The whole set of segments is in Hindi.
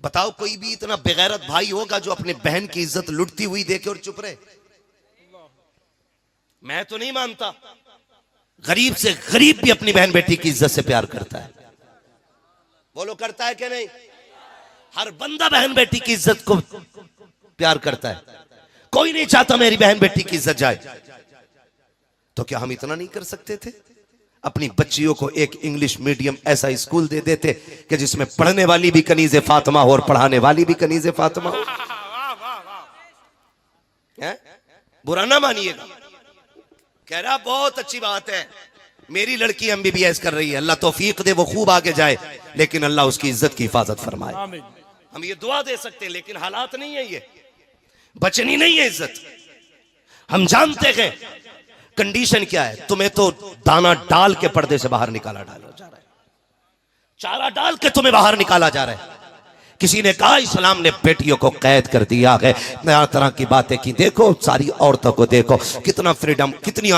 बताओ कोई भी इतना बेगैरत भाई होगा जो अपने बहन की इज्जत लुटती हुई देखे और चुप रहे? मैं तो नहीं मानता। गरीब से गरीब भी अपनी बहन बेटी की इज्जत से प्यार करता है। बोलो करता है कि नहीं? हर बंदा बहन बेटी की इज्जत को प्यार करता है। कोई नहीं चाहता मेरी बहन बेटी की इज्जत जाए। तो क्या हम इतना नहीं कर सकते थे? अपनी बच्चियों को एक इंग्लिश मीडियम ऐसा स्कूल दे देते कि जिसमें पढ़ने वाली भी कनीज़े फातिमा हो और पढ़ाने वाली भी कनीज़े फातिमा हो। बुरा ना मानिएगा, कह रहा बहुत अच्छी बात है, मेरी लड़की MBBS कर रही है, अल्लाह तौफीक दे वो खूब आगे जाए, लेकिन अल्लाह उसकी इज्जत की हिफाजत फरमाए। हम ये दुआ दे सकते हैं, लेकिन हालात नहीं है, ये बचनी नहीं है इज्जत। हम जानते हैं कंडीशन क्या है। तुम्हें तो दाना डाल के पर्दे से बाहर निकाला डाला जा रहा है, चारा डाल के तुम्हें बाहर निकाला जा रहा है। किसी ने कहा इस्लाम ने बेटियों को कैद कर दिया है, नया तरह की बातें की। देखो सारी औरतों को देखो, कितना फ्रीडम, कितनी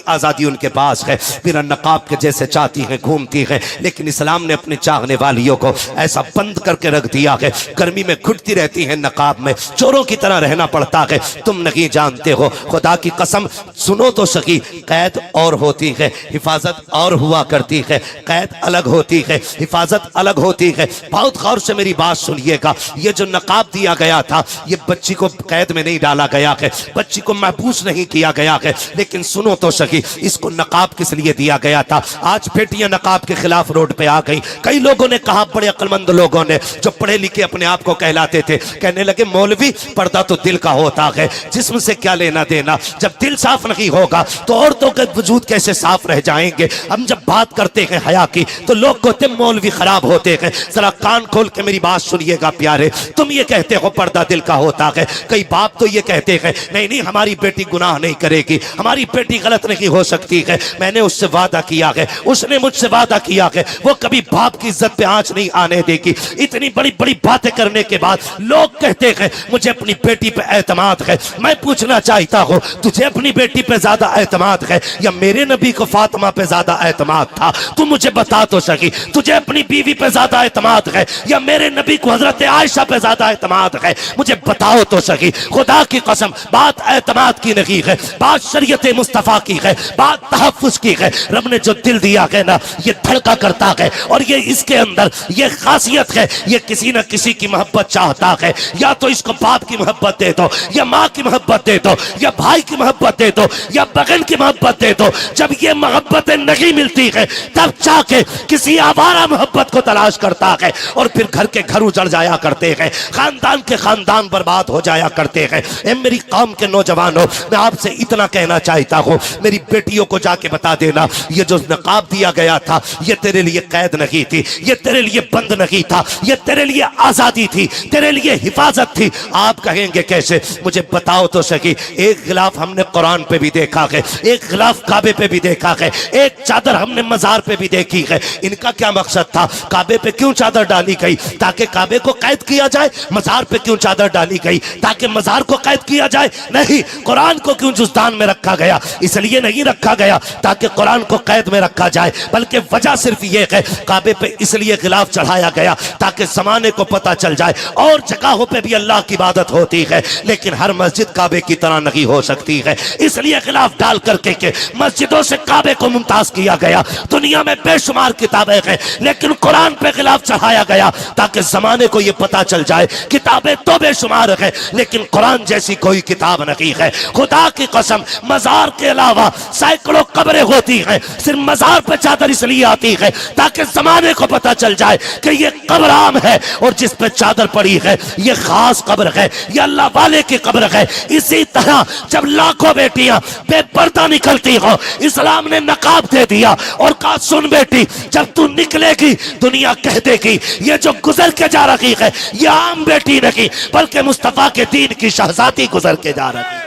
आज़ादी उनके पास है, बिना नकाब के जैसे चाहती हैं घूमती हैं। लेकिन इस्लाम ने अपने चाहने वालियों को ऐसा बंद करके रख दिया है, गर्मी में घुटती रहती हैं नकाब में, चोरों की तरह रहना पड़ता है। तुम नहीं जानते हो, खुदा की कसम सुनो तो सही, कैद और होती है, हिफाजत और हुआ करती है। कैद अलग होती है, हिफाजत अलग होती है। बहुत गौर से मेरी बात सुनिएगा, ये जो नकाब दिया गया था, ये बच्ची को कैद में नहीं डाला गया है, बच्ची को महबूस नहीं किया गया है। लेकिन सुनो तो सही, इसको नकाब किस लिए दिया गया था? आज बेटियां नकाब के खिलाफ रोड पे आ गई। कई लोगों ने कहा, बड़े अक्लमंद लोगों ने, जो पढ़े लिखे अपने आप को कहलाते थे, कहने लगे मौलवी पर्दा तो दिल का होता है, जिस्म से क्या लेना देना। जब दिल साफ नहीं होगा तो औरतों के वजूद कैसे साफ रह जाएंगे? हम जब बात करते हैं हया की तो लोग कहते मौलवी खराब होते हैं। जरा कान खोल के मेरी बात सुनिएगा प्यारे, तुम ये कहते हो पर्दा दिल का होता है, कई बाप तो ये कहते हैं नहीं नहीं हमारी बेटी गुनाह नहीं करेगी, हमारी बेटी गलत नहीं हो सकती है। मैंने उससे वादा किया है, उसने मुझसे वादा किया है, वो कभी बाप की इज्जत पे आंच नहीं आने देगी। इतनी बड़ी बड़ी बातें करने के बाद लोग कहते हैं मुझे अपनी बेटी पे एतमाद है। मैं पूछना चाहता हूँ, तुझे अपनी बेटी पे ज्यादा एतमाद है या मेरे नबी को फातिमा पे ज्यादा एतमाद था? तू मुझे बता तो सही, तुझे अपनी बीवी पे ज्यादा एतमाद है या मेरे नबी को हजरत आयशा पे ज्यादा एतमाद है? मुझे बताओ तो सही। खुदा की कसम बात एतमाद की नहीं है, बात शरीयत मुस्तफा की है, बात तहफ्फुज की है। रब ने जो दिल दिया है ना, ये धड़का करता है और ये इसके अंदर ये खासियत है, ये किसी न किसी की मोहब्बत चाहता है। या तो इसको बाप की मोहब्बत दे दो, या माँ की मोहब्बत दे दो, या भाई की मोहब्बत दे दो, या बहन की मोहब्बत दे दो। जब ये मोहब्बतें नहीं मिलती है तब जाके किसी आवारा मोहब्बत को तलाश करता है और फिर घर के घर उजड़ जाया करते हैं, खानदान के खानदान बर्बाद हो जाया करते हैं। मेरी कौम के नौजवानों, मैं आपसे इतना कहना चाहता हूँ, मेरी बेटियों को जाके बता देना, ये जो नकाब दिया गया था ये तेरे लिए कैद नहीं थी, ये तेरे लिए बंद नहीं था, ये तेरे लिए आजादी थी, तेरे लिए हिफाजत थी। आप कहेंगे कैसे? मुझे बताओ तो सही। एक गिलाफ हमने कुरान पे भी देखा है, एक गिलाफ काबे पे भी देखा है, एक चादर हमने मजार पे भी देखी है। इनका क्या मकसद था? काबे पे क्यों चादर डाली गई? ताकि काबे को कैद किया जाए। मजार पे क्यों चादर डाली गई? ताकि मजार को कैद किया जाए। नहीं, कुरान को क्यों जुस्तान में रखा गया? इसलिए नहीं रखा गया ताकि कुरान को कैद में रखा जाए, बल्कि वजह सिर्फ ये है, काबे पे इसलिए गिलाफ चढ़ाया गया ताकि जमाने को पता चल जाए और जगहों पे भी अल्लाह की इबादत होती है, लेकिन हर मस्जिद काबे की तरह नहीं हो सकती है। इसलिए गिलाफ डाल करके के मस्जिदों से काबे को मुमताज किया गया। दुनिया में बेशुमार किताबें हैं, लेकिन कुरान पे गिलाफ चढ़ाया गया ताकि जमाने को यह पता चल जाए किताबें तो बेशुमार है, लेकिन कुरान जैसी कोई किताब नहीं है। खुदा की कसम, मजार के अलावा सैकड़ों कब्रें होती हैं, सिर्फ मजार पे चादर इसलिए आती है ताकि जमाने को पता चल जाए कि ये कब्र आम है और जिस पे चादर पड़ी है ये खास कब्र है, ये अल्लाह वाले की कब्र है। इसी तरह जब लाखों बेटियां बेपर्दा निकलती हो, इस्लाम ने नकाब दे दिया और कहा सुन बेटी, जब तू निकलेगी दुनिया कह देगी ये जो गुजर के जा रही है ये आम बेटी नहीं बल्कि मुस्तफा के दीन की शहजादी गुजर के जा रही है।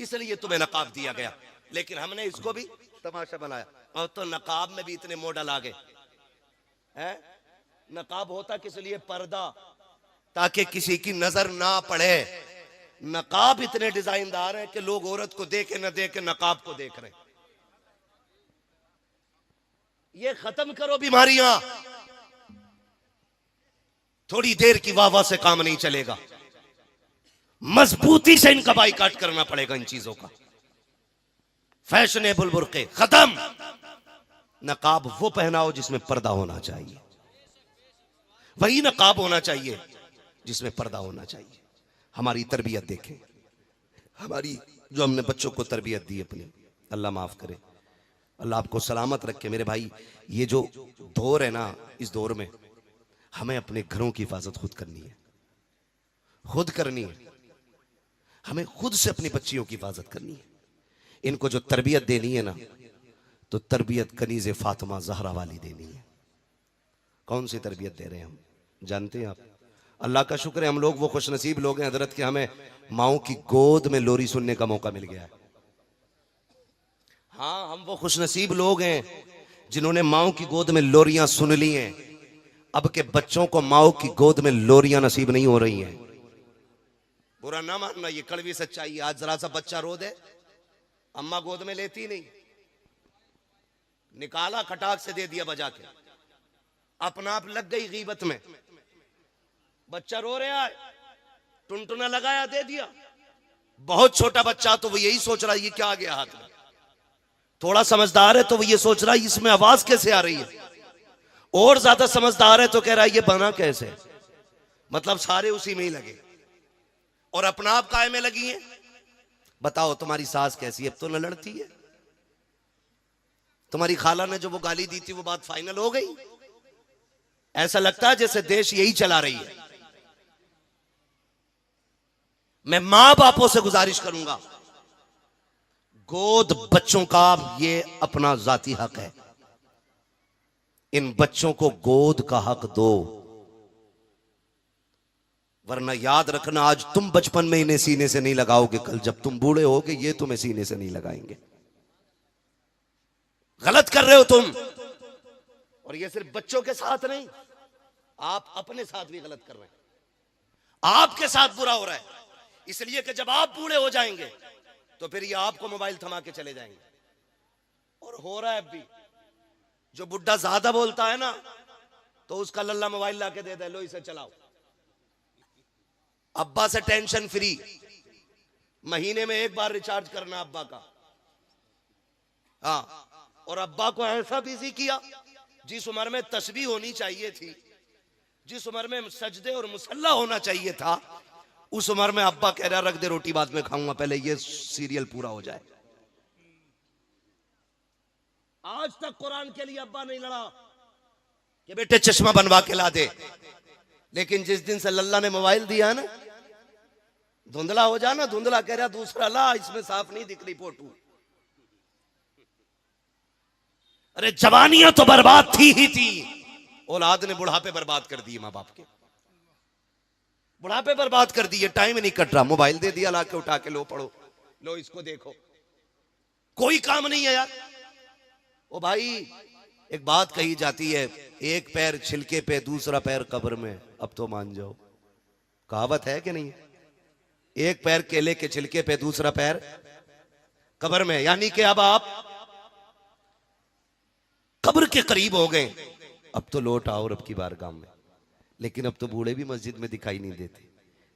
इसलिए तुम्हें नकाब दिया गया, लेकिन हमने इसको भी तमाशा बनाया। और तो नकाब में भी इतने मॉडल आ गए हैं। नकाब होता किस लिए? पर्दा, ताकि किसी की नजर ना पड़े। नकाब इतने डिजाइनदार हैं कि लोग औरत को देखे न देखे नकाब को देख रहे। ये खत्म करो बीमारियां। थोड़ी देर की वाह से काम नहीं चलेगा, मजबूती से इनका बाइकाट करना पड़ेगा इन चीजों का। फैशनेबल बुर्के खत्म, नकाब वो पहनाओ जिसमें पर्दा होना चाहिए, वही नकाब होना चाहिए जिसमें पर्दा होना चाहिए। हमारी तरबियत देखें, हमारी जो हमने बच्चों को तरबियत दी अपनी, अल्लाह माफ करे, अल्लाह आपको सलामत रखे मेरे भाई। ये जो दौर है ना, इस दौर में हमें अपने घरों की हिफाजत खुद करनी है, खुद करनी है। हमें खुद से अपनी बच्चियों की हिफाजत करनी है। इनको जो तरबियत देनी है ना, तो तरबियत कनीज़े फातिमा ज़हरा वाली देनी है। कौन सी तरबियत दे रहे हैं हम जानते हैं आप? अल्लाह का शुक्र है हम लोग वो खुशनसीब लोग हैं हजरत के, हमें माओ की गोद में लोरी सुनने का मौका मिल गया है। हाँ, हम वो खुशनसीब लोग हैं जिन्होंने माओ की गोद में लोरियां सुन ली हैं। अब के बच्चों को माओ की गोद में लोरियां नसीब नहीं हो रही हैं। बुरा ना मानना, ये कड़वी सच्चाई है। आज जरा सा बच्चा रो दे, अम्मा गोद में लेती नहीं, निकाला खटाक से दे दिया बजा के, अपना आप लग गई गीबत में। बच्चा रो रहा है, टुनटुना लगाया, दे दिया। बहुत छोटा बच्चा तो वो यही सोच रहा है ये क्या आ गया हाथ में। थोड़ा समझदार है तो वो ये सोच रहा है इसमें आवाज कैसे आ रही है। और ज्यादा समझदार है तो कह रहा है ये बना कैसे। मतलब सारे उसी में ही लगे और अपना आप काय में लगी है। बताओ तुम्हारी सास कैसी है? अब तो न लड़ती है। तुम्हारी खाला ने जो वो गाली दी थी वो बात फाइनल हो गई। ऐसा लगता है जैसे देश यही चला रही है। मैं मां बापों से गुजारिश करूंगा, गोद बच्चों का ये अपना जाती हक है। इन बच्चों को गोद का हक दो, वरना याद रखना आज तुम बचपन में इन्हें सीने से नहीं लगाओगे, कल जब तुम बूढ़े होगे ये तुम्हें सीने से नहीं लगाएंगे। गलत कर रहे हो तुम। और ये सिर्फ बच्चों के साथ नहीं, आप अपने साथ भी गलत कर रहे हैं। आपके साथ बुरा हो रहा है इसलिए कि जब आप बूढ़े हो जाएंगे तो फिर ये आपको मोबाइल थमा के चले जाएंगे। और हो रहा है अब भी। जो बुढ़ा ज्यादा बोलता है ना तो उसका लल्ला मोबाइल ला के दे दे, लो इसे चलाओ। अब्बा से टेंशन फ्री, महीने में एक बार रिचार्ज करना अब्बा का। हाँ, और अब्बा को ऐसा बिजी किया, जिस उम्र में तस्बीह होनी चाहिए थी, जिस उम्र में सजदे और मुसल्ला होना चाहिए था, उस उम्र में अब्बा कह रहा रख दे रोटी बाद में खाऊंगा, पहले ये सीरियल पूरा हो जाए। आज तक कुरान के लिए अब्बा नहीं लड़ा कि बेटे चश्मा बनवा के ला दे, लेकिन जिस दिन से लल्ला ने मोबाइल दिया ना, धुंधला हो जाना, धुंधला कह रहा दूसरा ला, इसमें साफ नहीं दिख रही फोटो। अरे जवानियां तो बर्बाद थी ही थी, औलाद ने बुढ़ापे बर्बाद कर दिए। मां बाप के बुढ़ापे बर्बाद कर दिए। टाइम नहीं कट रहा, मोबाइल दे दिया ला के, उठा के लो पढ़ो, लो इसको देखो, कोई काम नहीं है यार। ओ भाई, एक बात कही जाती है, एक पैर छिलके पे दूसरा पैर कब्र में। अब तो मान जाओ, कहावत है कि नहीं? एक पैर केले के छिलके पे दूसरा पैर कब्र में, यानी कि अब आप कब्र के करीब हो गए। अब तो लौट आओ रब की बारगाह में। लेकिन अब तो बूढ़े भी मस्जिद में दिखाई नहीं देते,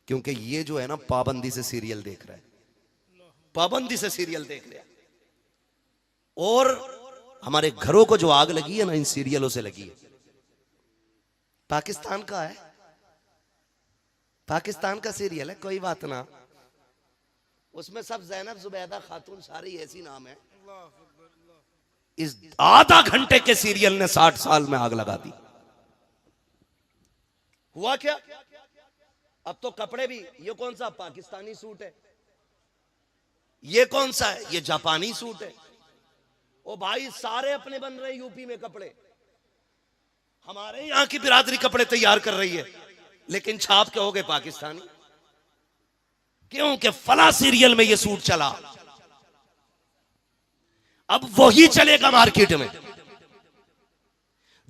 क्योंकि ये जो है ना पाबंदी से सीरियल देख रहा है, पाबंदी से सीरियल देख रहा है। और हमारे घरों को जो आग लगी है ना, इन सीरियलों से लगी है। पाकिस्तान का है, पाकिस्तान का सीरियल है, कोई बात ना। उसमें सब जैनब जुबैदा खातून सारी ऐसी नाम है। इस आधा घंटे के सीरियल ने 60 साल में आग लगा दी। हुआ क्या? अब तो कपड़े भी, ये कौन सा पाकिस्तानी सूट है, ये कौन सा है, ये जापानी सूट है। ओ भाई, सारे अपने बन रहे यूपी में कपड़े। हमारे यहां की बिरादरी कपड़े तैयार कर रही है, लेकिन छाप के हो गए पाकिस्तानी। क्योंकि फला सीरियल में ये सूट चला, अब वही चलेगा मार्केट में।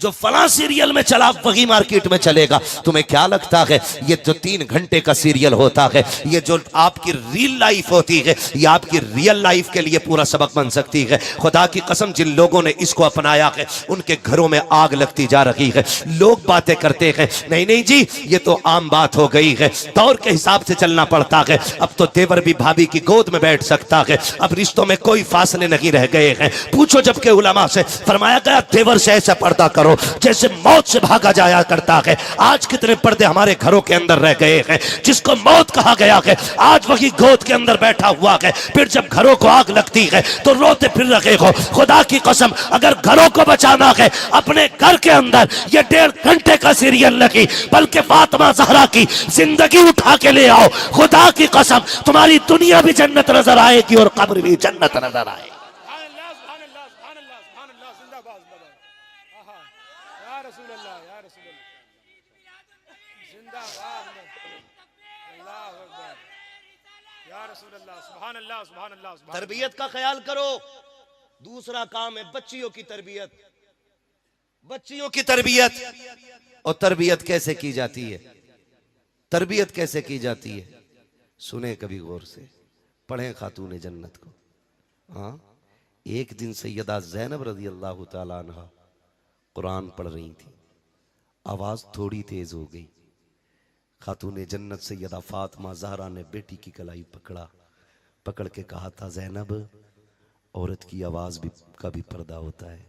जो फला सीरियल में चला वही मार्केट में चलेगा। तुम्हें क्या लगता है ये जो 3 घंटे का सीरियल होता है, ये जो आपकी रियल लाइफ होती है, ये आपकी रियल लाइफ के लिए पूरा सबक बन सकती है? खुदा की कसम, जिन लोगों ने इसको अपनाया है उनके घरों में आग लगती जा रही है। लोग बातें करते हैं, नहीं नहीं जी ये तो आम बात हो गई है, दौर के हिसाब से चलना पड़ता है। अब तो देवर भी भाभी की गोद में बैठ सकता है, अब रिश्तों में कोई फासले नहीं रह गए हैं। पूछो जबकि उलमा से, फरमाया गया देवर से ऐसा पर्दा करो जैसे मौत से भागा जाया करता है। आज कितने पर्दे हमारे घरों के अंदर रह गए हैं। जिसको मौत कहा गया है आज वही गोद के अंदर बैठा हुआ है, फिर जब घरों को आग लगती है तो रोते फिर रहे हो। खुदा की कसम, अगर घरों को बचाना है अपने घर के अंदर ये 1.5 घंटे का सीरियल नहीं बल्कि फातिमा ज़हरा की जिंदगी उठा के ले आओ। खुदा की कसम, तुम्हारी दुनिया भी जन्नत नजर आएगी और कब्र भी जन्नत नजर आएगी। तरबियत का ख्याल करो। दूसरा काम है बच्चियों की तरबियत। बच्चियों की तरबियत, और तरबियत कैसे की जाती है? तरबियत कैसे की जाती है सुने कभी गौर से, पढ़ें खातून जन्नत को। हाँ, एक दिन सैयदा ज़ैनब रज़ी अल्लाह ताला अन्हा कुरान पढ़ रही थी, आवाज थोड़ी तेज हो गई। खातून जन्नत सैयदा फातिमा ज़हरा ने बेटी की कलाई पकड़ के कहा था, ज़ैनब औरत की आवाज भी का भी पर्दा होता है।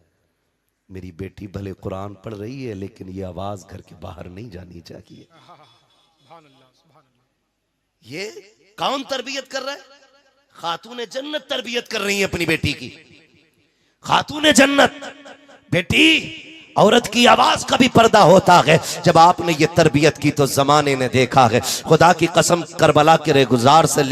मेरी बेटी भले कुरान पढ़ रही है लेकिन ये आवाज घर के बाहर नहीं जानी चाहिए। ये कौन तरबियत कर रहा है? खातून जन्नत तरबियत कर रही है अपनी बेटी की। खातून जन्नत, बेटी औरत की आवाज का भी पर्दा होता है। जब आपने ये तरबियत की तो जमाने ने देखा है। खुदा की कसम, करबला के रेगुजार से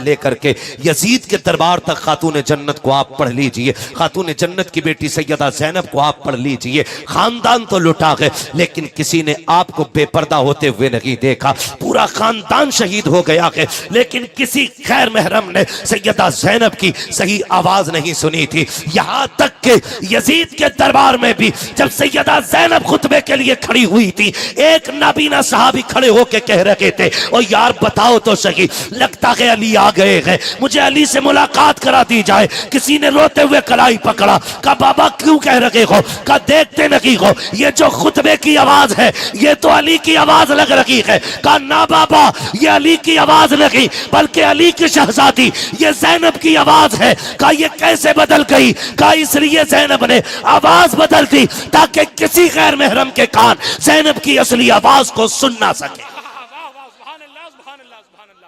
लेकर के यजीद के दरबार तक खातून जन्नत को आप पढ़ लीजिए। खातून जन्नत की बेटी सैयदा ज़ैनब को आप पढ़ लीजिए। खानदान तो लुटा गए लेकिन किसी ने आपको बेपर्दा होते हुए नहीं देखा। पूरा खानदान शहीद हो गया है लेकिन किसी खैर महरम ने सैयदा ज़ैनब की सही आवाज नहीं सुनी थी। यहां तक के यजीद के दरबार में भी जब सैयदा ज़ैनब खुतबे के लिए खड़ी हुई थी, एक नाबीना साहबी खड़े होके कह रहे थे, ओ यार बताओ तो सही, लगता है अली आ गए हैं, मुझे अली से मुलाकात करा दी जाए। किसी ने रोते हुए कलाई पकड़ा, कहा बाबा क्यों कह रहे हो? कहा देखते नहीं हो ये जो खुतबे की आवाज है ये तो अली की आवाज लग रही है। कहा ना बाबा, ये अली की आवाज नहीं बल्कि अली की शहजादी ये ज़ैनब की आवाज है। कहा ये कैसे बदल गई? कहा इसलिए ज़ैनब ने आवाज बदल दी ताकि किसी गैर महरम के कान ज़ैनब की असली आवाज को सुन ना सके।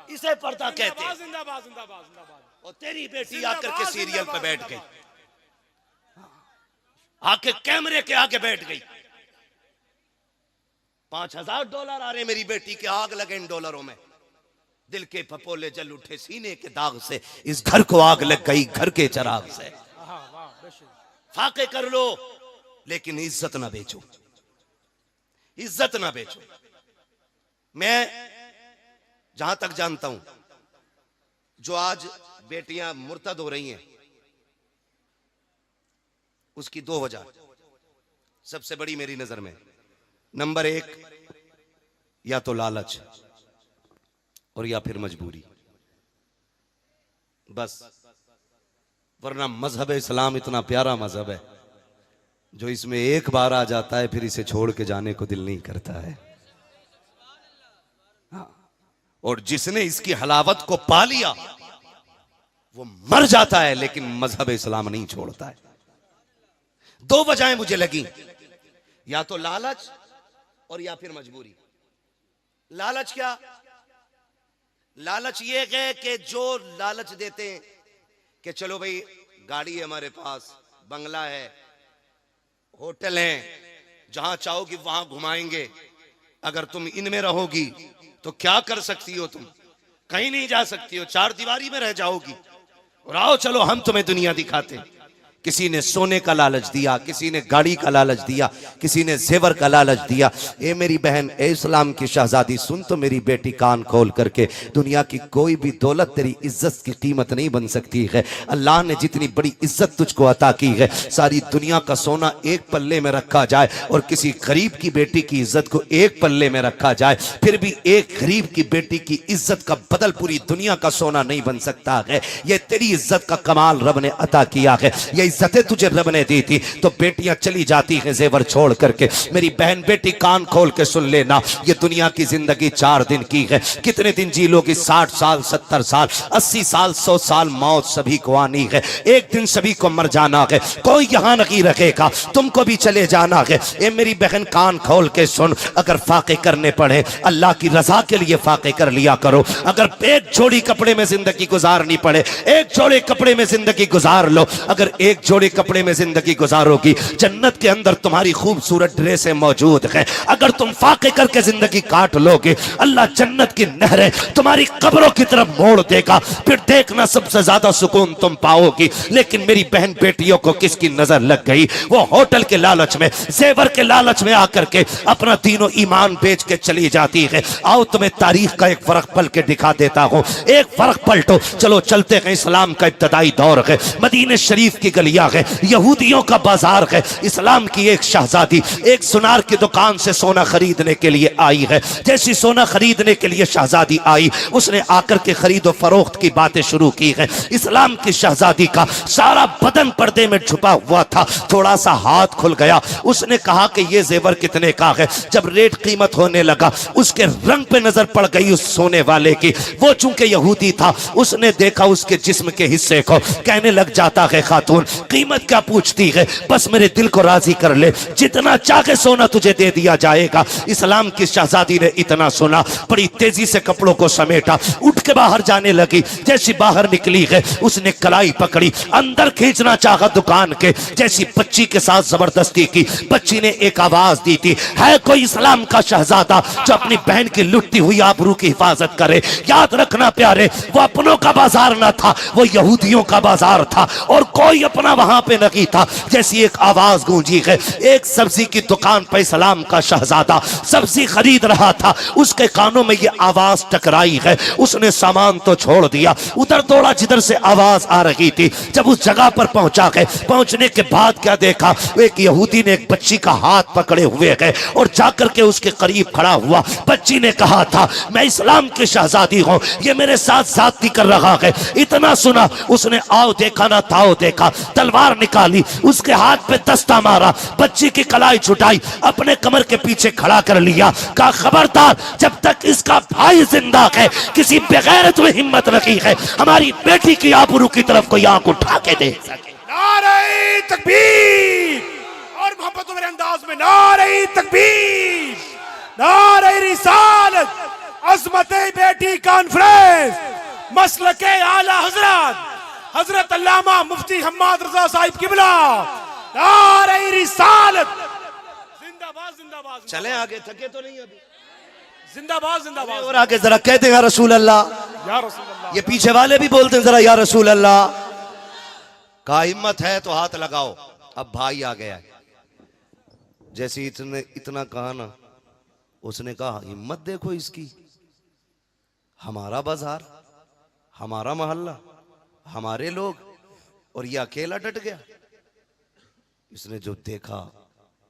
इसे पर्दा कहते हैं। और तेरी बेटी आकर के सीरियल पे बैठ गई, आके कैमरे के आगे बैठ गई। $5000 आ रहे मेरी बेटी के, आग लगे इन डॉलरों में। दिल के फपोले जल उठे सीने के दाग से, इस घर को आग लग गई घर के चराग से। फाके कर लो लेकिन इज्जत ना बेचो, इज्जत ना बेचो। मैं जहां तक जानता हूं जो आज बेटियां मुर्तद हो रही हैं उसकी 2 वजह सबसे बड़ी मेरी नजर में। नंबर 1 या तो लालच और या फिर मजबूरी, बस। वरना मजहब इस्लाम इतना प्यारा मजहब है जो इसमें एक बार आ जाता है फिर इसे छोड़ के जाने को दिल नहीं करता है। हाँ। और जिसने इसकी हलावत को पा लिया वो मर जाता है लेकिन मजहब इस्लाम नहीं छोड़ता है। 2 वजहें मुझे लगी, या तो लालच और या फिर मजबूरी। लालच क्या? लालच ये है कि जो लालच देते हैं कि चलो भाई गाड़ी है हमारे पास, बंगला है, होटल हैं, जहां चाहोगी वहां घुमाएंगे, अगर तुम इनमें रहोगी तो क्या कर सकती हो? तुम कहीं नहीं जा सकती हो, 4 दीवारी में रह जाओगी। और आओ चलो हम तुम्हें दुनिया दिखाते। किसी ने सोने का लालच दिया, किसी ने गाड़ी का लालच दिया, किसी ने जेवर का लालच दिया। ए मेरी बहन, ए इस्लाम की शहजादी, सुन तो मेरी बेटी कान खोल करके, दुनिया की कोई भी दौलत तेरी इज्जत की कीमत नहीं बन सकती है। अल्लाह ने जितनी बड़ी इज्जत तुझको अता की है, सारी दुनिया का सोना एक पल्ले में रखा जाए और किसी गरीब की बेटी की इज्जत को एक पल्ले में रखा जाए, फिर भी एक गरीब की बेटी की इज्जत का बदल पूरी दुनिया का सोना नहीं बन सकता है। ये तेरी इज्जत का कमाल रब ने अता किया है। ये इज्जतें तुझे रब ने दी थी तो बेटियां चली जाती हैं जेवर छोड़ करके। मेरी बहन बेटी कान खोल के सुन लेना, ये दुनिया की जिंदगी 4 दिन की है। कितने दिन जी लोगी? 60 साल, 70 साल, 80 साल, 100 साल। मौत सभी को आनी है, एक दिन सभी को मर जाना है। कोई यहां नहीं रखेगा, तुमको भी चले जाना है। ए मेरी बहन कान खोल के सुन, अगर फाके करने पड़े अल्लाह की रजा के लिए फाके कर लिया करो। अगर एक जोड़ी कपड़े में जिंदगी गुजारनी पड़े, एक जोड़े कपड़े में जिंदगी गुजार लो। अगर एक जोड़े कपड़े में जिंदगी गुजारोगी, जन्नत के अंदर तुम्हारी खूबसूरत ड्रेसें मौजूद हैं। अगर तुम फाके करके जिंदगी काट लोगे, अल्लाह जन्नत की नहरें तुम्हारी कब्रों की तरफ मोड़ देगा। फिर देखना सबसे ज्यादा सुकून तुम पाओगी। लेकिन मेरी बहन बेटियों को किसकी नजर लग गई? वो होटल के लालच में, जेवर के लालच में आकर के अपना तीनों ईमान बेच के चली जाती है। आओ तुम्हें तारीख का एक फर्क पल के दिखा देता हूं। एक फर्क पलटो, चलो चलते हैं। इस्लाम का इब्तदाई दौर है, मदीने शरीफ की गलियां है, यहूदियों का बाजार है। इस्लाम की एक शहजादी एक सुनार की दुकान से सोना खरीदने के लिए आई है। जैसी सोना खरीदने के लिए शहजादी आई, उसने आकर के खरीदो फरोख्त की बातें शुरू की है। इस्लाम की शहजादी का सारा बदन पर्दे में छुपा हुआ था। थोड़ा सा हाथ खुल गया, उसने कहा कि ये जेवर कितने का है। जब रेट कीमत होने लगा, उसके रंग पे नजर पड़ गई उस सोने वाले की। वो चूंकि यहूदी था, उसने देखा उसके जिस्म के हिस्से को, कहने लग जाता है खातून कीमत क्या पूछती है, बस मेरे दिल को राजी कर ले, जितना चाहे सोना तुझे दे दिया जाएगा। इस्लाम की शहजादी ने इतना सुना, बड़ी तेजी से कपड़ों को समेटा, उठ के बाहर जाने लगी। जैसी बाहर निकली है, उसने कलाई पकड़ी, अंदर खींचना चाहा दुकान के। जैसी बच्ची के साथ जबरदस्ती की, बच्ची ने एक आवाज दी थी, है कोई इस्लाम का शहजादा जो अपनी बहन की लुटती हुई आबरू की हिफाजत करे? याद रखना प्यारे, वो अपनों का बाजार ना था, वो यहूदियों का बाजार था और कोई अपना वहां पे नहीं था। जैसी एक आवाज गूंजी है, एक सब्जी की दुकान पर इस्लाम का शहजादा सब्जी खरीद रहा था, उसके कानों में ये आवाज टकराई है। उसने सामान तो छोड़ दिया, उधर दौड़ा जिधर से आवाज आ रही थी। जब उस जगह पर पहुंचा है, पहुंचने के बाद क्या देखा, एक यहूदी ने एक बच्ची का हाथ पकड़े हुए है और जाकर के उसके करीब खड़ा हुआ। बच्ची ने कहा था, मैं इस्लाम की शहजादी हूं, ये मेरे साथ ज्यादती कर रहा है। इतना सुना, उसने आओ देखा ना ताओ देखा, तलवार निकाली, उसके हाथ पे दस्ता मारा, बच्ची की कलाई छुटाई, अपने कमर के पीछे खड़ा कर लिया। कहा खबरदार, जब तक इसका भाई जिंदा है, किसी बेगैरत में हिम्मत रखी है हमारी बेटी की आबरू की तरफ कोई आंख उठा के दे सके। नारे तकबीर, और मोहब्बत मेरे अंदाज में नारे तकबीर, नारे रिसालत, अज़मते बेटी कॉन्फ्रेंस, मसलके आला हजरत हजरत अल्लामा मुफ्ती हम्माद रजा साहिब किबला, नारे रिसालत, जिंदाबाद जिंदाबाद। चले आगे, थके तो नहीं अभी? जिंदाबाद जिंदाबाद। और आगे जरा कहते हैं या रसूल अल्लाह, या रसूल अल्लाह। ये पीछे वाले भी बोलते हैं जरा या रसूल अल्लाह। का हिम्मत है तो हाथ लगाओ। अब भाई आ गया, जैसे इतना कहा ना, उसने कहा हिम्मत देखो इसकी, हमारा बाजार, हमारा मोहल्ला, हमारे लोग, और ये अकेला डट गया। इसने जो देखा,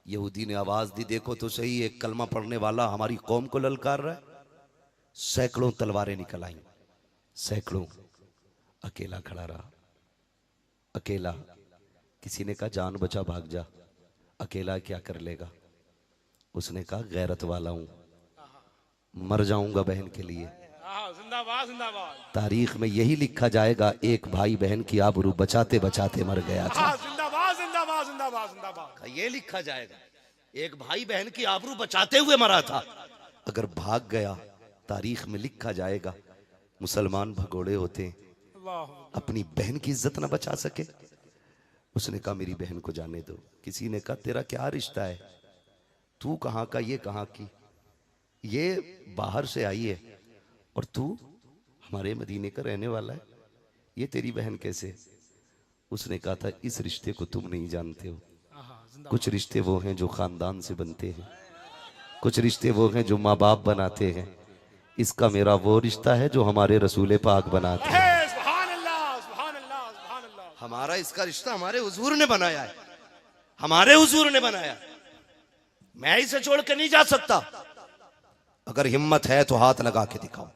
यहूदी ने आवाज दी, देखो तो सही, एक कलमा पढ़ने वाला हमारी कौम को ललकार रहा है। सैकड़ों तलवारें निकल आई, सैकड़ों। अकेला खड़ा रहा, अकेला। किसी ने कहा जान बचा भाग जा, अकेला क्या कर लेगा? उसने कहा गैरत वाला हूं, मर जाऊंगा बहन के लिए। जिंदाबाद जिंदाबाद। तारीख में यही लिखा जाएगा, एक भाई बहन की आबरू बचाते बचाते मर गया था। जिंदाबाद जिंदाबाद जिंदाबाद जिंदाबाद। ये लिखा जाएगा, एक भाई बहन की आबरू बचाते हुए मरा था। अगर भाग गया, तारीख में लिखा जाएगा, मुसलमान भगोड़े होते अपनी बहन की इज्जत ना बचा सके। उसने कहा मेरी बहन को जाने दो। किसी ने कहा तेरा क्या रिश्ता है, तू कहाँ का, ये कहाँ की, ये बाहर से आई है और तू हमारे मदीने का रहने वाला है, ये तेरी बहन कैसे? उसने कहा था इस रिश्ते को तुम नहीं जानते हो, जिंदाबाद कुछ रिश्ते वो हैं जो खानदान से बनते हैं, कुछ रिश्ते वो हैं जो माँ बाप बनाते हैं, इसका मेरा वो रिश्ता है जो हमारे रसूल पाक बनाते हैं। सुभान अल्लाह सुभान अल्लाह सुभान अल्लाह। हमारा इसका रिश्ता हमारे हुजूर ने बनाया है, हमारे हुजूर ने बनाया। मैं इसे छोड़ के नहीं जा सकता। अगर हिम्मत है तो हाथ लगा के दिखाओ,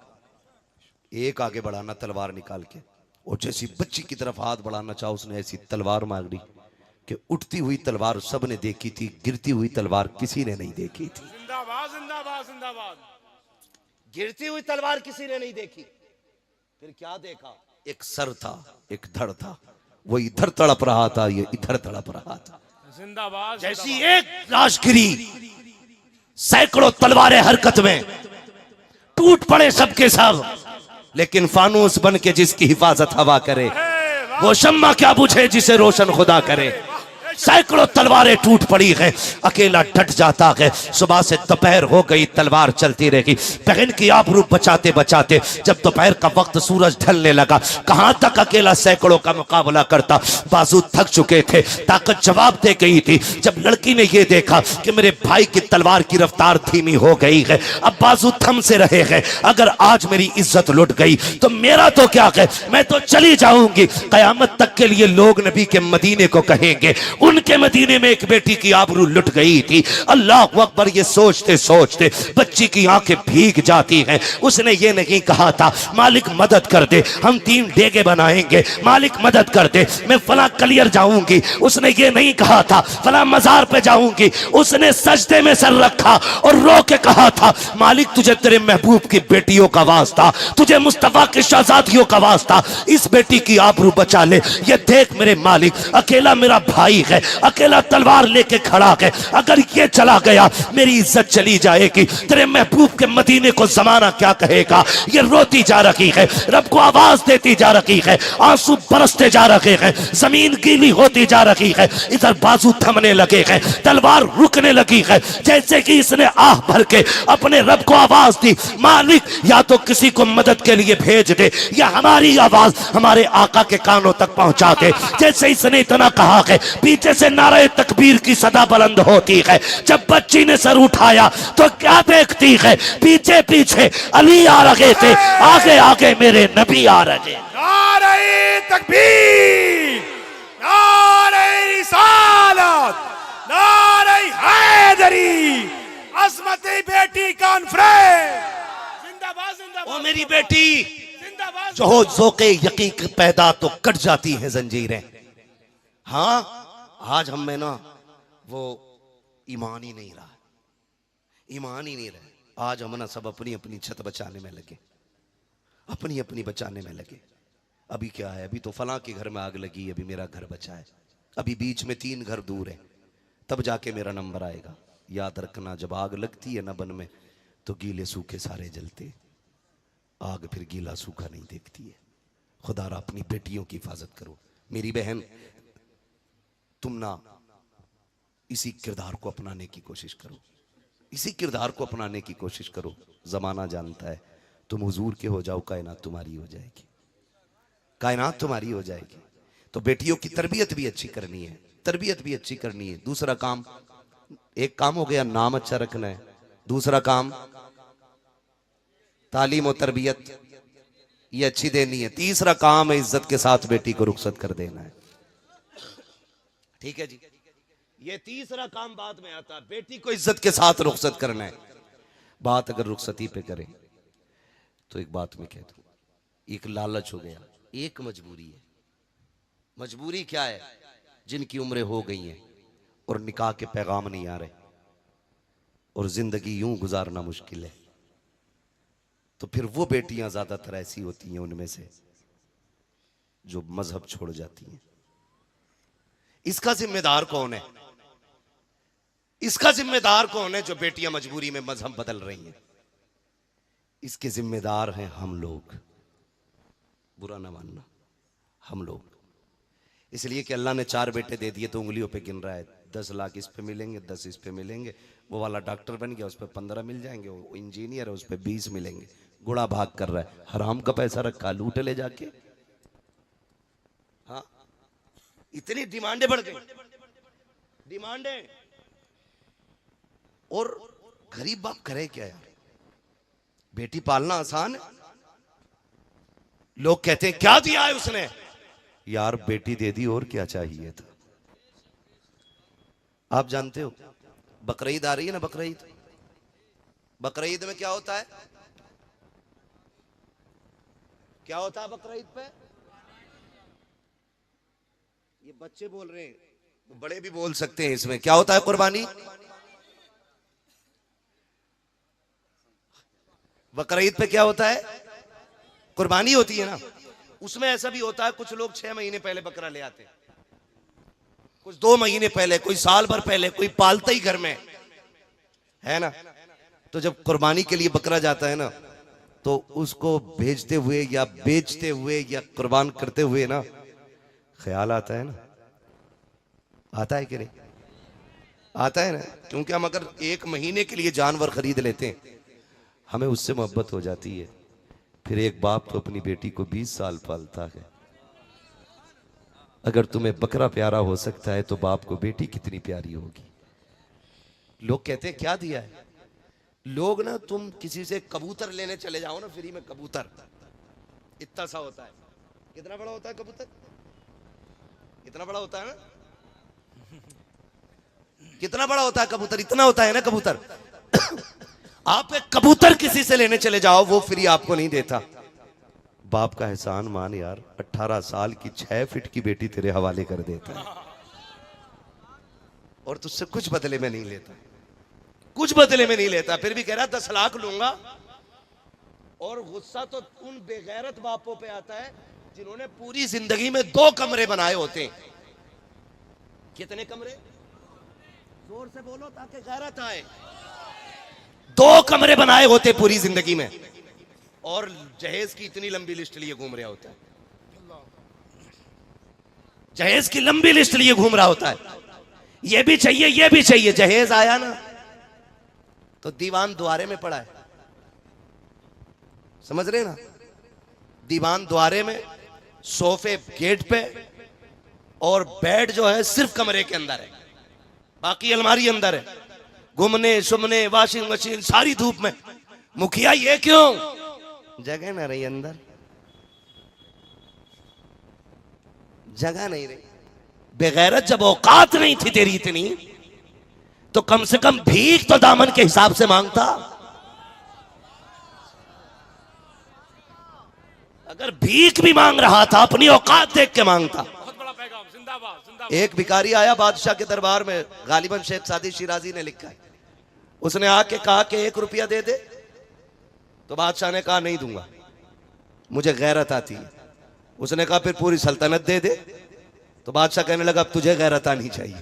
एक आगे बढ़ाना तलवार निकाल के, और जैसी बच्ची की तरफ हाथ बढ़ाना चाहो उसने ऐसी तलवार मांग ली कि उठती हुई तलवार सबने देखी थी, गिरती हुई तलवार किसी ने नहीं देखी थी। जिंदाबाद जिंदाबाद जिंदाबाद। गिरती हुई तलवार किसी ने नहीं देखी। फिर क्या देखा? एक सर था, एक धड़ था, वो इधर तड़प रहा था, ये इधर तड़प रहा था। जिंदाबाद जैसी एक लाश गिरी, सैकड़ों तलवारें हरकत में, टूट पड़े सबके सब, लेकिन फानूस बन के जिसकी हिफाजत हवा करे, वो शम्मा क्या बुझे जिसे रोशन खुदा करे। सैकड़ों तलवारें टूट पड़ी है, अकेला डट जाता है। सुबह से दोपहर हो गई, तलवार चलती रहेगी। बहन की आबरू बचाते बचाते जब दोपहर का वक्त सूरज ढलने लगा, कहां तक अकेला सैकड़ों का मुकाबला करता। बाजू थक चुके थे, ताकत जवाब दे गई थी। जब लड़की ने यह देखा कि मेरे भाई की तलवार की रफ्तार धीमी हो गई है, अब बाजू थम से रहे हैं, अगर आज मेरी इज्जत लुट गई तो मेरा तो क्या है, मैं तो चली जाऊंगी। कयामत तक के लिए लोग नबी के मदीने को कहेंगे उनके मदीने में एक बेटी की आबरू लुट गई थी। अल्लाह अकबर, ये सोचते सोचते बच्ची की आंखें भीग जाती हैं। उसने ये नहीं कहा था मालिक मदद कर दे, हम 3 डेगे बनाएंगे, मालिक मदद कर दे, मैं फला कलियर जाऊंगी। उसने ये नहीं कहा था फला मजार पे जाऊंगी। उसने सजदे में सर रखा और रो के कहा था मालिक तुझे तेरे महबूब की बेटियों का वास्ता, तुझे मुस्तफा की शहजादियों का वास्ता, इस बेटी की आबरू बचा ले। ये देख मेरे मालिक, अकेला मेरा भाई है, अकेला तलवार लेके खड़ा है, अगर ये चला गया मेरी इज्जत चली जाएगी। तेरे महबूब के मदीने को जमाना क्या कहेगा। ये रोती जा रही है, रब को आवाज देती जा रही है, आंसू बरसते जा रहे हैं, जमीन गीली होती जा रही है। इधर बाजू थमने लगे हैं, तलवार रुकने लगी है, जैसे कि इसने आह भर के अपने रब को आवाज दी मालिक या तो किसी को मदद के लिए भेज दे या हमारी आवाज हमारे आका के कानों तक पहुंचा दे। जैसे इसने इतना कहा है, पीछे से नारे तकबीर की सदा बुलंद होती है। जब बच्ची ने सर उठाया तो क्या देखती है, पीछे पीछे अली आ रहे थे, आगे आगे मेरे नबी आ रहे। नारे तकबीर, नारे रिसालत, नारे हैदरी, अज़मत बेटी कॉन्फ्रेंस। जिंदाबाद जिंदाबाद। ओ मेरी बेटी, जिंदाबाद। जो हो ज़ौक़े यकीन पैदा तो कट जाती है जंजीरें। हाँ, आज हम में ना वो ईमान ही नहीं रहा, ईमान ही नहीं रहा। आज हम ना सब अपनी अपनी छत बचाने में लगे, अपनी अपनी बचाने में लगे। अभी क्या है, अभी तो फलां के घर में आग लगी, अभी मेरा घर बचा है, अभी बीच में 3 घर दूर है, तब जाके मेरा नंबर आएगा। याद रखना, जब आग लगती है ना बन में, तो गीले सूखे सारे जलते, आग फिर गीला सूखा नहीं देखती है। खुदारा अपनी बेटियों की हिफाजत करो। मेरी बहन, तुम ना इसी किरदार को अपनाने की कोशिश करो, इसी किरदार को अपनाने की कोशिश करो। जमाना जानता है तुम हुजूर के हो जाओ, कायनात तुम्हारी हो जाएगी, कायनात तुम्हारी हो जाएगी। तो बेटियों की तरबियत भी अच्छी करनी है, तरबियत भी अच्छी करनी है। दूसरा काम, एक काम हो गया नाम अच्छा रखना है, दूसरा काम तालीम और तरबियत ये अच्छी देनी है, तीसरा काम है इज्जत के साथ बेटी को रुखसत कर देना है। ठीक है जी, ये तीसरा काम बाद में आता है, बेटी को इज्जत के साथ रुखसत करना है। बात अगर रुखसती पे करें तो एक बात मैं कह दूं, एक लालच हो गया, एक मजबूरी है। मजबूरी क्या है? जिनकी उम्रें हो गई हैं और निकाह के पैगाम नहीं आ रहे और जिंदगी यूं गुजारना मुश्किल है, तो फिर वो बेटियां ज्यादातर ऐसी होती हैं उनमें से जो मजहब छोड़ जाती हैं। इसका जिम्मेदार कौन है? इसका जिम्मेदार कौन है जो बेटियां मजबूरी में मजहब बदल रही हैं? इसके जिम्मेदार हैं हम लोग। बुरा ना मानना, हम लोग। इसलिए कि अल्लाह ने 4 बेटे दे दिए तो उंगलियों पे गिन रहा है, 10 लाख इस पे मिलेंगे, 10 इस पे मिलेंगे, वो वाला डॉक्टर बन गया उस पे 15 मिल जाएंगे, वो इंजीनियर है उस पे 20 मिलेंगे। गुड़ा भाग कर रहा है, हराम का पैसा रखा, लूट ले जाके। हाँ, इतनी डिमांडें बढ़ गई, डिमांडें। और गरीब बाप करे क्या यार? बेटी पालना आसान है। लोग कहते हैं क्या दिया है उसने, यार बेटी दे दी और क्या चाहिए था। आप जानते हो बकरीद आ रही है ना, बकरीद, बकरीद में क्या होता है, क्या होता है बकरीद पे? ये बच्चे बोल रहे हैं, बड़े भी बोल सकते हैं। इसमें क्या होता है? कुर्बानी। बकरीद पे क्या होता है? कुर्बानी होती है ना। उसमें ऐसा भी होता है, कुछ लोग 6 महीने पहले बकरा ले आते हैं, कुछ 2 महीने पहले, कोई साल भर पहले, कोई पालता ही घर में है ना। तो जब कुर्बानी के लिए बकरा जाता है ना, तो उसको भेजते हुए या बेचते हुए या कुर्बान करते हुए ना ख्याल आता है ना, आता है कि नहीं? आता है ना। क्योंकि हम अगर 1 महीने के लिए जानवर खरीद लेते हैं, हमें उससे मोहब्बत हो जाती है। फिर एक बाप तो अपनी बेटी को 20 साल पालता है। अगर तुम्हें बकरा प्यारा हो सकता है तो बाप को बेटी कितनी प्यारी होगी। लोग कहते हैं क्या दिया है। लोग ना, तुम किसी से कबूतर लेने चले जाओ ना फ्री में, कबूतर इतना सा होता है। कितना बड़ा होता है कबूतर? इतना बड़ा होता है ना। कितना बड़ा होता है कबूतर? इतना होता है ना कबूतर। आप एक कबूतर किसी से लेने चले जाओ, वो फ्री आपको नहीं देता। बाप का एहसान मान यार, 18 साल की 6 फीट की बेटी तेरे हवाले कर देता है और तुझसे कुछ बदले में नहीं लेता, कुछ बदले में नहीं लेता। फिर भी कह रहा 10 लाख लूंगा। और गुस्सा तो उन बेगैरत बापों पे आता है जिन्होंने पूरी जिंदगी में 2 कमरे बनाए होते हैं। कितने कमरे? जोर से बोलो ताकि गैरत आए। 2 कमरे बनाए होते पूरी जिंदगी में, और जहेज की इतनी लंबी लिस्ट लिए घूम रहा होता है। जहेज की लंबी लिस्ट लिए घूम रहा होता है। ये भी चाहिए, ये भी चाहिए। जहेज आया ना तो दीवान द्वारे में पड़ा है, समझ रहे ना? दीवान द्वारे में, सोफे गेट पे, और बेड जो है सिर्फ कमरे के अंदर है, बाकी अलमारी अंदर है। घूमने सुमने, वॉशिंग मशीन सारी धूप में। मुखिया ये क्यों? जगह ना रही अंदर, जगह नहीं रही। बेगैरत, जब औकात नहीं थी तेरी इतनी, तो कम से कम भीख तो दामन के हिसाब से मांगता। अगर भीख भी मांग रहा था, अपनी औकात देख के मांगता। बहुत बड़ा पैगाम, जिंदाबाद जिंदाबाद। एक भिखारी आया बादशाह के दरबार में, गालिबन शेख सादी शिराजी ने लिखा है। उसने आके कहा कि 1 रुपया दे दे। तो बादशाह ने कहा नहीं दूंगा, मुझे गैरत आती है। उसने कहा फिर पूरी सल्तनत दे दे। तो बादशाह कहने लगा अब तुझे गैरत आनी चाहिए।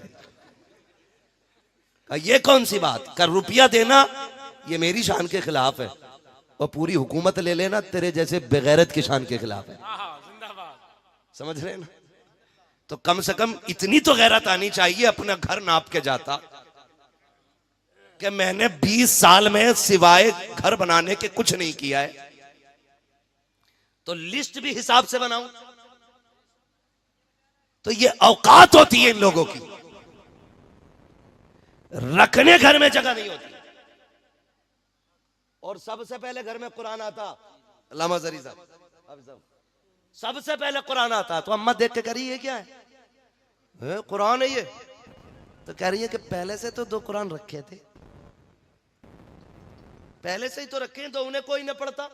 कहा ये कौन सी बात? कर रुपया देना ये मेरी शान के खिलाफ है, और पूरी हुकूमत ले लेना तेरे जैसे बेगैरत की शान के खिलाफ है। जिंदाबाद। समझ रहे ना? तो कम से कम इतनी तो गैरत आनी चाहिए। अपना घर नाप के जाता कि मैंने 20 साल में सिवाय घर बनाने के कुछ नहीं किया है, तो लिस्ट भी हिसाब से बनाऊं। तो ये औकात होती है इन लोगों की, रखने घर में जगह नहीं होती। और सबसे पहले घर में कुरान आता, अल्लामा जरी साहब, सबसे पहले कुरान आता। तो अम्मा देख के करी ये क्या है? कुरान है ये। तो कह रही है कि पहले से तो 2 कुरान रखे थे, पहले से ही तो रखे हैं, तो उन्हें कोई न पढ़ता।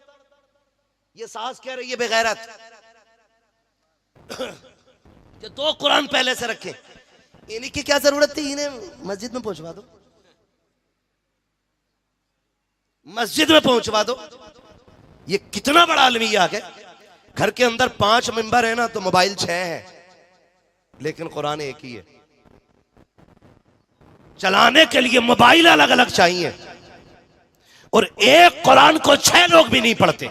ये सास कह रही है बेगैरत कि 2 कुरान पहले से रखे, इन्हीं की क्या जरूरत थी? इन्हें मस्जिद में पहुंचवा दो, मस्जिद में पहुंचवा दो। ये कितना बड़ा अलमिया है। घर के अंदर 5 मेंबर है ना, तो मोबाइल 6 है, लेकिन कुरान एक ही है। चलाने के लिए मोबाइल अलग अलग चाहिए, और एक कुरान को 6 लोग भी नहीं पढ़ते,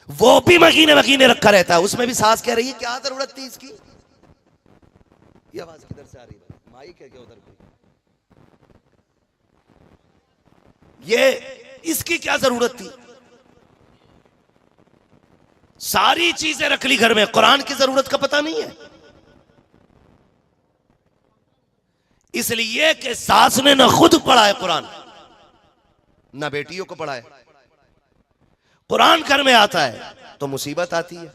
वो भी महीने महीने रखा रहता है। उसमें भी सास कह रही है क्या जरूरत थी इसकी? ये आवाज किधर से आ रही है? माइक है क्या उधर कोई? ये इसकी क्या जरूरत थी? सारी चीजें रख ली घर में, कुरान की जरूरत का पता नहीं है। इसलिए कि सास ने ना खुद पढ़ा है कुरान, ना बेटियों को पढ़ा है। कुरान घर में आता है तो मुसीबत आती है।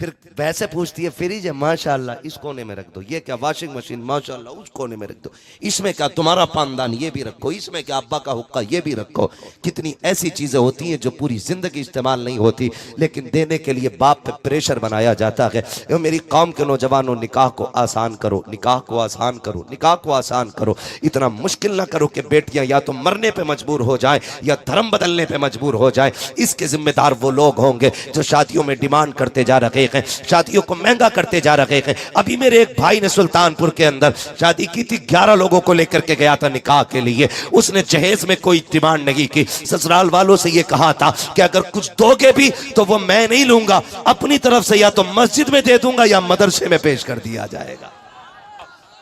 फिर वैसे पूछती है फ्रिज है, माशाल्लाह इस कोने में रख दो। ये क्या वाशिंग मशीन, माशाल्लाह उस कोने में रख दो। इसमें क्या तुम्हारा पानदान, ये भी रखो। इसमें क्या अब्बा का हुक्का, ये भी रखो। कितनी ऐसी चीजें होती हैं जो पूरी जिंदगी इस्तेमाल नहीं होती, लेकिन देने के लिए बाप पे प्रेशर बनाया जाता है। यो मेरी कौम के नौजवानों, निकाह को आसान करो, निकाह को आसान करो, निकाह को आसान करो। इतना मुश्किल ना करो कि बेटियां या तो मरने पे मजबूर हो जाए या धर्म बदलने पे मजबूर हो जाए। इसके जिम्मेदार वो लोग होंगे जो शादियों में डिमांड करते जा रहे हैं, शादियों को महंगा करते जा रहे हैं। अभी मेरे एक भाई ने सुल्तानपुर के अंदर शादी की थी, 11 लोगों को लेकर के गया था निकाह के लिए। उसने जहेज में कोई डिमांड नहीं की। ससुराल वालों से ये कहा था कि अगर कुछ दोगे भी तो वो मैं नहीं लूंगा, अपनी तरफ से या तो मस्जिद में दे दूंगा या मदरसे में पेश कर दिया जाएगा।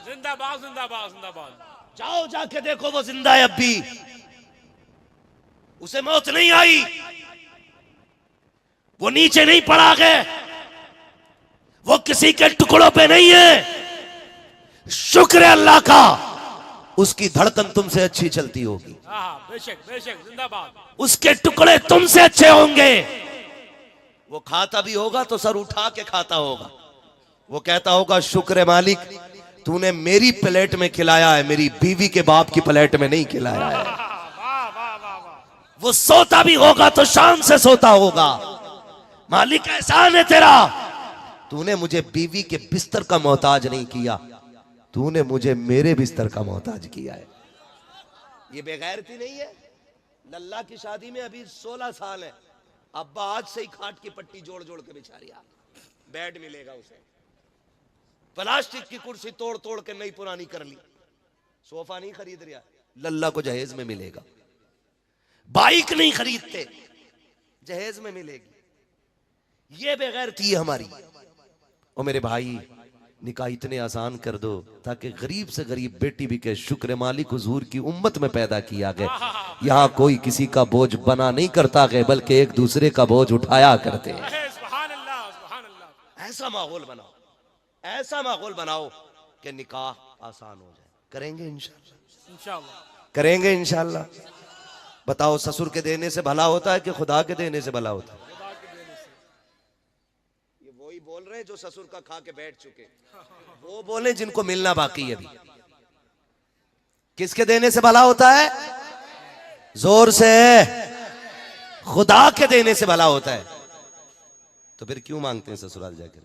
जिंदाबाद जिंदाबाद जिंदाबाद। जाओ जाके देखो, वो जिंदा है अब भी, उसे मौत नहीं आई, वो नीचे नहीं पड़ा गए, वो किसी के टुकड़ों पे नहीं है। शुक्र है अल्लाह का, उसकी धड़कन तुमसे अच्छी चलती होगी, बेशक बेशक जिंदाबाद। उसके टुकड़े तुमसे अच्छे होंगे। वो खाता भी होगा तो सर उठा के खाता होगा। वो कहता होगा शुक्र है मालिक, तूने मेरी प्लेट में खिलाया है, मेरी बीवी के बाप की प्लेट में नहीं खिलाया है। वो सोता भी होगा तो शान से सोता होगा। मालिक एहसान है तेरा, तूने मुझे बीवी के बिस्तर का मोहताज नहीं किया, तूने मुझे मेरे बिस्तर का मोहताज किया है। ये बेगैरती नहीं है। लल्ला की शादी में अभी 16 साल है, अब्बा आज से ही खाट की पट्टी जोड़ जोड़ के बिछा रहा। बेड मिलेगा उसे, प्लास्टिक की कुर्सी तोड़ तोड़ के नई पुरानी कर ली, सोफा नहीं खरीद रहा, लल्ला को जहेज में मिलेगा। बाइक नहीं खरीदते, जहेज में मिलेगी। ये बेगैरती है हमारी। और मेरे भाई, निकाह इतने आसान कर दो ताकि गरीब से गरीब बेटी भी कहे शुक्र मालिक, हुजूर की उम्मत में पैदा किया गया। यहाँ कोई किसी का बोझ बना नहीं करता गए, बल्कि एक दूसरे का बोझ उठाया करते हैं। ऐसा माहौल बनाओ, ऐसा माहौल बनाओ कि निकाह आसान हो जाए। करेंगे इंशाल्लाह, इंशाल्लाह करेंगे इंशाल्लाह। बताओ, ससुर के देने से भला होता है कि खुदा के देने से भला होता है? ये वही बोल रहे हैं जो ससुर का खा के बैठ चुके, वो बोले जिनको मिलना बाकी है अभी। किसके देने से भला होता है? जोर से, खुदा के देने से भला होता है। तो फिर क्यों मांगते हैं ससुराल जाकर?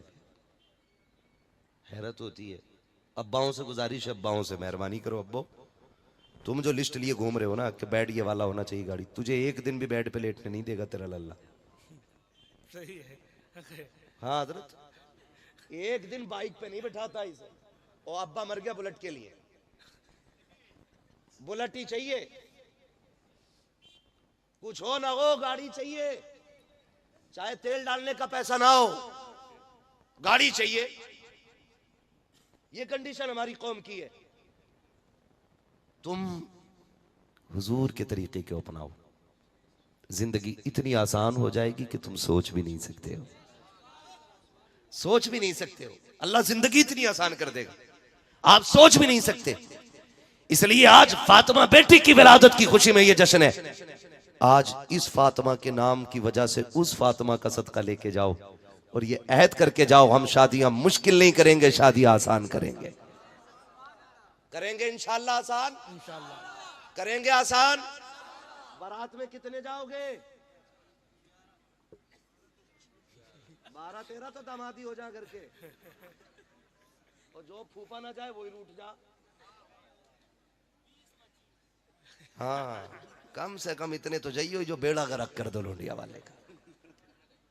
हैरत होती है। अब्बाओं से गुजारिश है, अब्बाओं से मेहरबानी करो। अब्बो, तुम जो लिस्ट लिए घूम रहे हो ना कि बेड ये वाला होना चाहिए गाड़ी, तुझे एक दिन भी बेड पे लेटने नहीं देगा तेरा लल्ला। सही है। हाँ हजरत, एक दिन बाइक पे नहीं बैठाता इसे। और अब्बा मर गया बुलेट के लिए, बुलेट ही चाहिए, कुछ हो ना हो गाड़ी चाहिए, चाहे तेल डालने का पैसा ना हो, गाड़ी चाहिए। ये कंडीशन हमारी कौम की है। तुम हुजूर के तरीके को अपनाओ, जिंदगी इतनी आसान हो जाएगी कि तुम सोच भी नहीं सकते हो, सोच भी नहीं सकते हो। अल्लाह जिंदगी इतनी आसान कर देगा, आप सोच भी नहीं सकते। इसलिए आज फातिमा बेटी की विलादत की खुशी में ये जश्न है। आज इस फातिमा के नाम की वजह से उस फातिमा का सदका लेके जाओ और ये अहद करके जाओ, हम शादियां मुश्किल नहीं करेंगे, शादियां आसान करेंगे। करेंगे इंशाल्लाह आसान, इंशाल्लाह करेंगे आसान। बारात में कितने जाओगे? 12-13 तो दामादी हो जा करके, और जो फूफा ना जाए वही रूठ जा। हाँ, कम से कम इतने तो जाइयो जो बेड़ा गर्क कर दो लोंडिया वाले का।